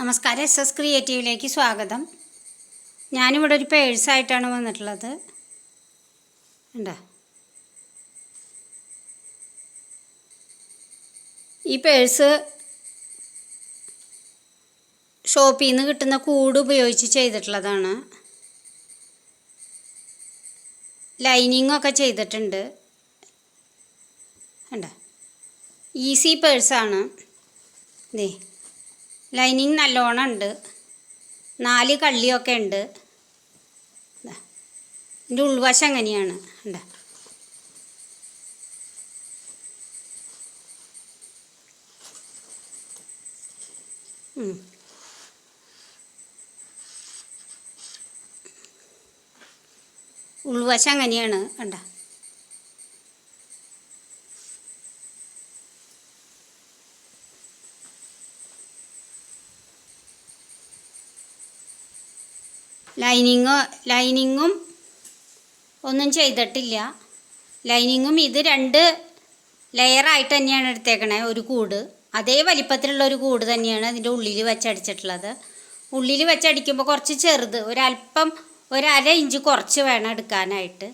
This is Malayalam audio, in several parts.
നമസ്കാരം, എസ് ക്രിയേറ്റീവിലേക്ക് സ്വാഗതം. ഞാനിവിടെ ഒരു പേഴ്സായിട്ടാണ് വന്നിട്ടുള്ളത്. ഉണ്ടോ, ഈ പേഴ്സ് ഷോപ്പിൽ നിന്ന് കിട്ടുന്ന കൂട് ഉപയോഗിച്ച് ചെയ്തിട്ടുള്ളതാണ്. ലൈനിങ്ങൊക്കെ ചെയ്തിട്ടുണ്ട്. ഉണ്ടോ, ഈസി പേഴ്സാണ്. ഇതേ ലൈനിങ് നല്ലോണം ഉണ്ട്, 4 കള്ളിയൊക്കെ ഉണ്ട്. ഇതിൻ്റെ ഉൾവശം എങ്ങനെയാണ് ഉണ്ടോ, ഉൾവശം എങ്ങനെയാണ് കണ്ടോ. ലൈനിങ്ങും ഒന്നും ചെയ്തിട്ടില്ല. ലൈനിങ്ങും ഇത് 2 ലെയറായിട്ട് തന്നെയാണ് എടുത്തേക്കണേ. ഒരു കൂട് അതേ വലിപ്പത്തിലുള്ള ഒരു കൂട് തന്നെയാണ് അതിൻ്റെ ഉള്ളിൽ വെച്ചടിച്ചിട്ടുള്ളത്. ഉള്ളിൽ വെച്ചടിക്കുമ്പോൾ കുറച്ച് ചെറുത്, ഒരല്പം 1/2 ഇഞ്ച് കുറച്ച് വേണം എടുക്കാനായിട്ട്.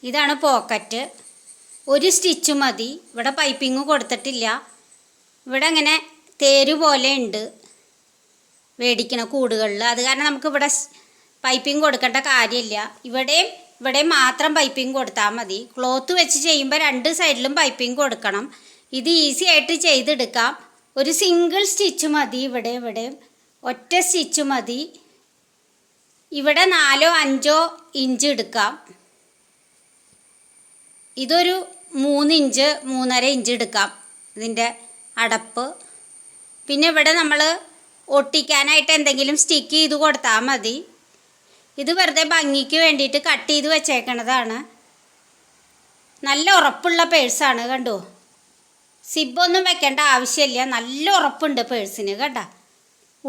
ഇതാണ് പോക്കറ്റ്. ഒരു സ്റ്റിച്ച് മതി. ഇവിടെ പൈപ്പിങ് കൊടുത്തിട്ടില്ല. ഇവിടെ ഇങ്ങനെ തേര് പോലെ ഉണ്ട് മേടിക്കണ കൂടുകളിൽ. അത് കാരണം നമുക്ക് ഇവിടെ പൈപ്പിംഗ് കൊടുക്കേണ്ട കാര്യമില്ല. ഇവിടെയും മാത്രം പൈപ്പിംഗ് കൊടുത്താൽ മതി. ക്ലോത്ത് വെച്ച് ചെയ്യുമ്പോൾ 2 സൈഡിലും പൈപ്പിംഗ് കൊടുക്കണം. ഇത് ഈസി ആയിട്ട് ചെയ്തെടുക്കാം. ഒരു സിംഗിൾ സ്റ്റിച്ച് മതി. ഇവിടെയും ഒറ്റ സ്റ്റിച്ച് മതി. ഇവിടെ 4-5 ഇഞ്ച് എടുക്കാം. ഇതൊരു 3 ഇഞ്ച് 3.5 ഇഞ്ച് എടുക്കാം ഇതിൻ്റെ അടപ്പ്. പിന്നെ ഇവിടെ നമ്മൾ ഒട്ടിക്കാനായിട്ട് എന്തെങ്കിലും സ്റ്റിക്ക് ചെയ്ത് കൊടുത്താൽ മതി. ഇത് വെറുതെ ഭംഗിക്ക് വേണ്ടിയിട്ട് കട്ട് ചെയ്ത് വെച്ചേക്കണതാണ്. നല്ല ഉറപ്പുള്ള പേഴ്സാണ്. കണ്ടോ, സിബൊന്നും വെക്കേണ്ട ആവശ്യമില്ല. നല്ല ഉറപ്പുണ്ട് പേഴ്സിന്. കണ്ടോ,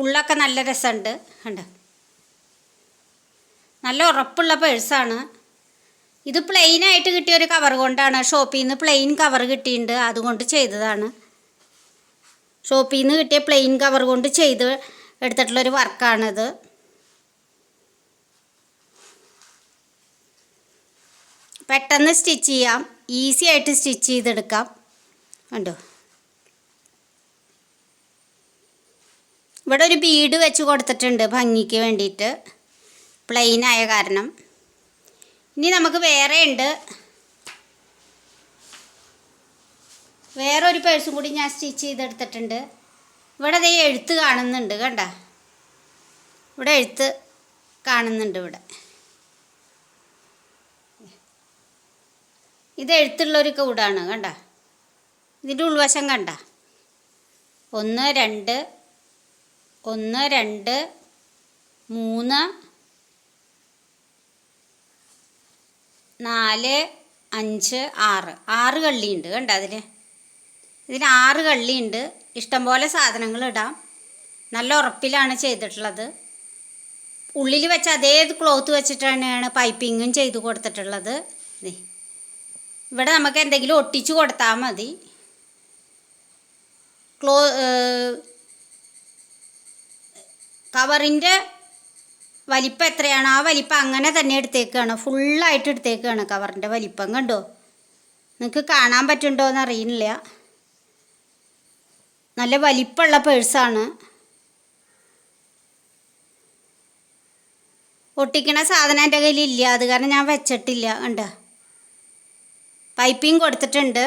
ഉള്ളൊക്കെ നല്ല രസമുണ്ട്. കണ്ടോ, നല്ല ഉറപ്പുള്ള പേഴ്സാണ്. ഇത് പ്ലെയിനായിട്ട് കിട്ടിയൊരു കവർ കൊണ്ടാണ്. ഷോപ്പിൽ നിന്ന് പ്ലെയിൻ കവർ കിട്ടിയിട്ടുണ്ട്, അതുകൊണ്ട് ചെയ്തതാണ്. ഷോപ്പിൽ നിന്ന് കിട്ടിയ പ്ലെയിൻ കവർ കൊണ്ട് ചെയ്ത് എടുത്തിട്ടുള്ളൊരു വർക്കാണിത്. പെട്ടെന്ന് സ്റ്റിച്ച് ചെയ്യാം, ഈസി ആയിട്ട് സ്റ്റിച്ച് ചെയ്തെടുക്കാം. കണ്ടോ, ഇവിടെ ഒരു ബീഡ് വെച്ച് കൊടുത്തിട്ടുണ്ട് ഭംഗിക്ക് വേണ്ടിയിട്ട്, പ്ലെയിൻ ആയ കാരണം. ഇനി നമുക്ക് വേറൊരു പേഴ്സും കൂടി ഞാൻ സ്റ്റിച്ച് ചെയ്തെടുത്തിട്ടുണ്ട്. ഇവിടെ അതേ എഴുത്ത് കാണുന്നുണ്ട്. കണ്ട, ഇവിടെ എഴുത്ത് കാണുന്നുണ്ട്. ഇത് എഴുത്തുള്ളൊരു കൂടാണ്. കണ്ട, ഇതിൻ്റെ ഉൾവശം കണ്ട, 1 2 1 2 3 4 5 6 കള്ളിയുണ്ട്. കണ്ട, ഇതിന് 6 കള്ളിയുണ്ട്. ഇഷ്ടംപോലെ സാധനങ്ങൾ ഇടാം. നല്ല ഉറപ്പിലാണ് ചെയ്തിട്ടുള്ളത്. ഉള്ളിൽ വെച്ച് അതേ ക്ലോത്ത് വെച്ചിട്ട് തന്നെയാണ് പൈപ്പിങ്ങും ചെയ്ത് കൊടുത്തിട്ടുള്ളത്. ഇവിടെ നമുക്ക് എന്തെങ്കിലും ഒട്ടിച്ചു കൊടുത്താൽ മതി. കവറിൻ്റെ വലിപ്പം എത്രയാണോ ആ വലിപ്പം അങ്ങനെ തന്നെ എടുത്തേക്കാണ്. ഫുള്ളായിട്ട് എടുത്തേക്കാണ് കവറിൻ്റെ വലിപ്പം. കണ്ടോ, നിങ്ങൾക്ക് കാണാൻ പറ്റുന്നുണ്ടോ എന്ന് അറിയില്ല. നല്ല വലിപ്പമുള്ള പേഴ്സാണ്. ഒട്ടിക്കണ സാധനം എൻ്റെ കയ്യിലില്ല, അത് കാരണം ഞാൻ വെച്ചിട്ടില്ല. കണ്ടോ, പൈപ്പിംഗ് കൊടുത്തിട്ടുണ്ട്.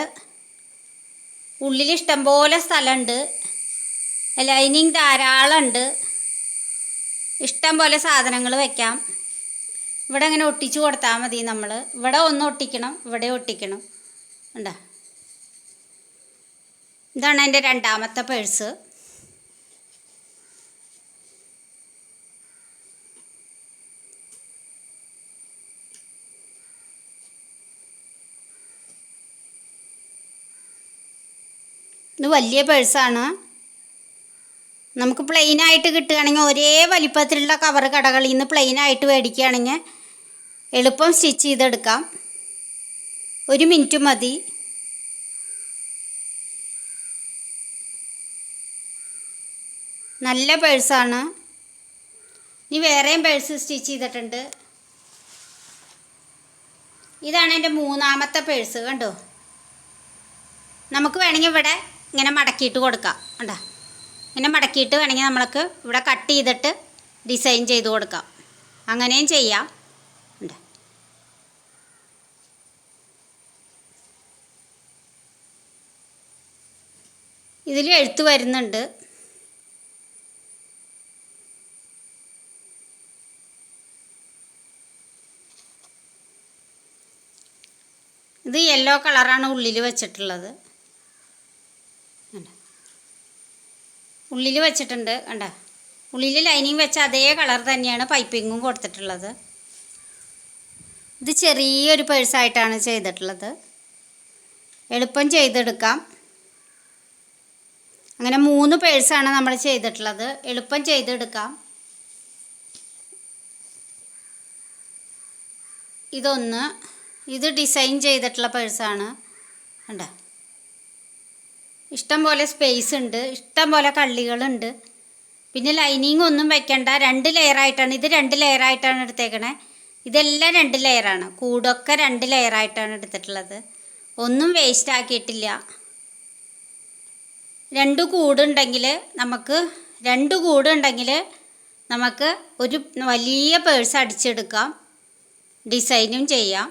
ഉള്ളിൽ ഇഷ്ടംപോലെ സ്ഥലമുണ്ട്. ലൈനിങ് ധാരാളം ഉണ്ട്. ഇഷ്ടം പോലെ സാധനങ്ങൾ വെക്കാം. ഇവിടെ അങ്ങനെ ഒട്ടിച്ചു കൊടുത്താൽ മതി. നമ്മൾ ഇവിടെ ഒന്ന് ഒട്ടിക്കണം, ഇവിടെ ഒട്ടിക്കണം. ഉണ്ടോ, ഇതാണ് എൻ്റെ 2ാമത്തെ പേഴ്സ്. ഇത് വലിയ പേഴ്സാണ്. നമുക്ക് പ്ലെയിനായിട്ട് കിട്ടുകയാണെങ്കിൽ ഒരേ വലിപ്പത്തിലുള്ള കവർ കടകളിൽ നിന്ന് പ്ലെയിനായിട്ട് മേടിക്കുകയാണെങ്കിൽ എളുപ്പം സ്റ്റിച്ച് ചെയ്തെടുക്കാം. 1 മിനിറ്റ് മതി. നല്ല പേഴ്സാണ്. ഇനി വേറെയും പേഴ്സ് സ്റ്റിച്ച് ചെയ്തിട്ടുണ്ട്. ഇതാണ് എൻ്റെ മൂന്നാമത്തെ പേഴ്സ്. കണ്ടോ, നമുക്ക് വേണമെങ്കിൽ ഇവിടെ ഇങ്ങനെ മടക്കിയിട്ട് കൊടുക്കാം. കണ്ടോ, ഇങ്ങനെ മടക്കിയിട്ട് വേണമെങ്കിൽ നമ്മൾക്ക് ഇവിടെ കട്ട് ചെയ്തിട്ട് ഡിസൈൻ ചെയ്ത് കൊടുക്കാം. അങ്ങനെയും ചെയ്യാം. ഉണ്ട്, ഇതിൽ എഴുത്ത് വരുന്നുണ്ട്. ഇത് യെല്ലോ കളറാണ് ഉള്ളിൽ വെച്ചിട്ടുള്ളത്. ഉള്ളിൽ വെച്ചിട്ടുണ്ട്. കണ്ട, ഉള്ളിൽ ലൈനിങ് വെച്ച അതേ കളർ തന്നെയാണ് പൈപ്പിങ്ങും കൊടുത്തിട്ടുള്ളത്. ഇത് ചെറിയൊരു പേഴ്സായിട്ടാണ് ചെയ്തിട്ടുള്ളത്. എളുപ്പം ചെയ്തെടുക്കാം. അങ്ങനെ 3 പേഴ്സാണ് നമ്മൾ ചെയ്തിട്ടുള്ളത്. എളുപ്പം ചെയ്തെടുക്കാം. ഇതൊന്ന്, ഇത് ഡിസൈൻ ചെയ്തിട്ടുള്ള പേഴ്സാണ്. കണ്ടോ, ഇഷ്ടം പോലെ സ്പേസ് ഉണ്ട്, ഇഷ്ടം പോലെ കള്ളികളുണ്ട്. പിന്നെ ലൈനിങ് ഒന്നും വെക്കണ്ട. 2 ലെയറായിട്ടാണ്. ഇത് 2 ലെയറായിട്ടാണ് എടുത്തേക്കണേ. ഇതെല്ലാം 2 ലെയറാണ്. കൂടൊക്കെ 2 ലെയറായിട്ടാണ് എടുത്തിട്ടുള്ളത്. ഒന്നും വേസ്റ്റ് ആക്കിയിട്ടില്ല. 2 കൂടുണ്ടെങ്കിൽ നമുക്ക് ഒരു വലിയ പേഴ്സ് അടിച്ചെടുക്കാം. ഡിസൈനും ചെയ്യാം.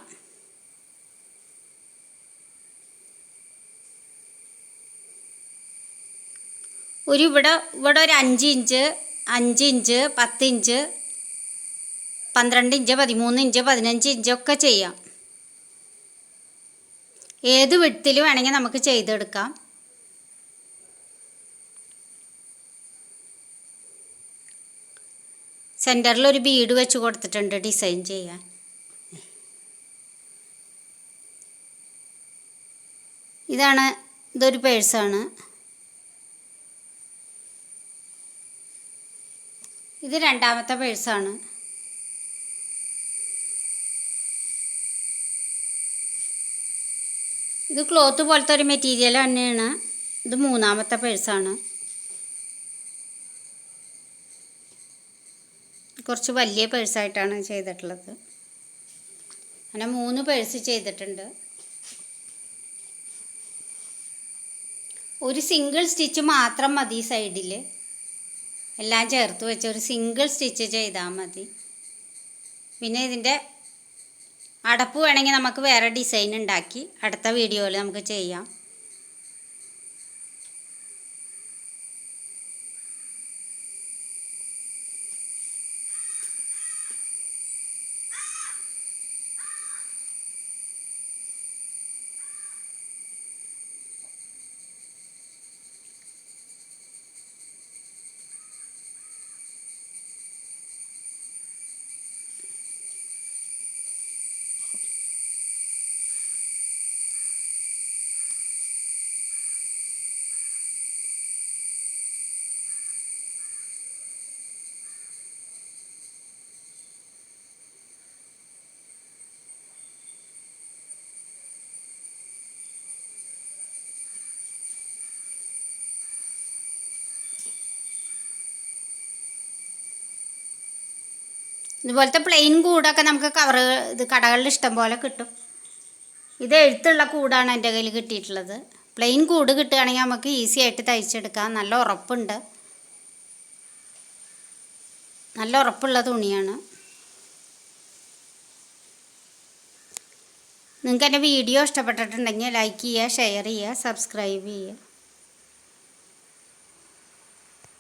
ഇവിടെ ഒരു 5 inch, 5 inch, 10 inch, 12 inch, 13 inch, 15 inch ഒക്കെ ചെയ്യാം. ഏത് വിഡ്ത്തിൽ വേണമെങ്കിൽ നമുക്ക് ചെയ്തെടുക്കാം. സെൻറ്ററിൽ ഒരു ബീഡ് വെച്ച് കൊടുത്തിട്ടുണ്ട് ഡിസൈൻ ചെയ്യാൻ. ഇതൊരു പേഴ്സാണ്. ഇത് രണ്ടാമത്തെ പേഴ്സാണ്. ഇത് ക്ലോത്ത് പോലത്തെ ഒരു മെറ്റീരിയൽ തന്നെയാണ്. ഇത് മൂന്നാമത്തെ പേഴ്സാണ്. കുറച്ച് വലിയ പേഴ്സായിട്ടാണ് ചെയ്തിട്ടുള്ളത്. അങ്ങനെ 3 പേഴ്സ് ചെയ്തിട്ടുണ്ട്. ഒരു സിംഗിൾ സ്റ്റിച്ച് മാത്രം മതി. സൈഡിൽ എല്ലാം ചേർത്ത് വെച്ച് ഒരു സിംഗിൾ സ്റ്റിച്ച് ചെയ്താൽ മതി. പിന്നെ ഇതിൻ്റെ അടപ്പ് വേണമെങ്കിൽ നമുക്ക് വേറെ ഡിസൈൻ ഉണ്ടാക്കി അടുത്ത വീഡിയോയിൽ നമുക്ക് ചെയ്യാം. ഇതുപോലത്തെ പ്ലെയിൻ കൂടൊക്കെ നമുക്ക് കടകളിൽ ഇഷ്ടം പോലെ കിട്ടും. ഇത് എഴുത്തുള്ള കൂടാണ് എൻ്റെ കയ്യിൽ കിട്ടിയിട്ടുള്ളത്. പ്ലെയിൻ കൂട് കിട്ടുകയാണെങ്കിൽ നമുക്ക് ഈസി ആയിട്ട് തയ്ച്ചെടുക്കാം. നല്ല ഉറപ്പുണ്ട്, നല്ല ഉറപ്പുള്ള തുണിയാണ്. നിങ്ങൾക്ക് എൻ്റെ വീഡിയോ ഇഷ്ടപ്പെട്ടിട്ടുണ്ടെങ്കിൽ ലൈക്ക് ചെയ്യുക, ഷെയർ ചെയ്യുക, സബ്സ്ക്രൈബ് ചെയ്യുക.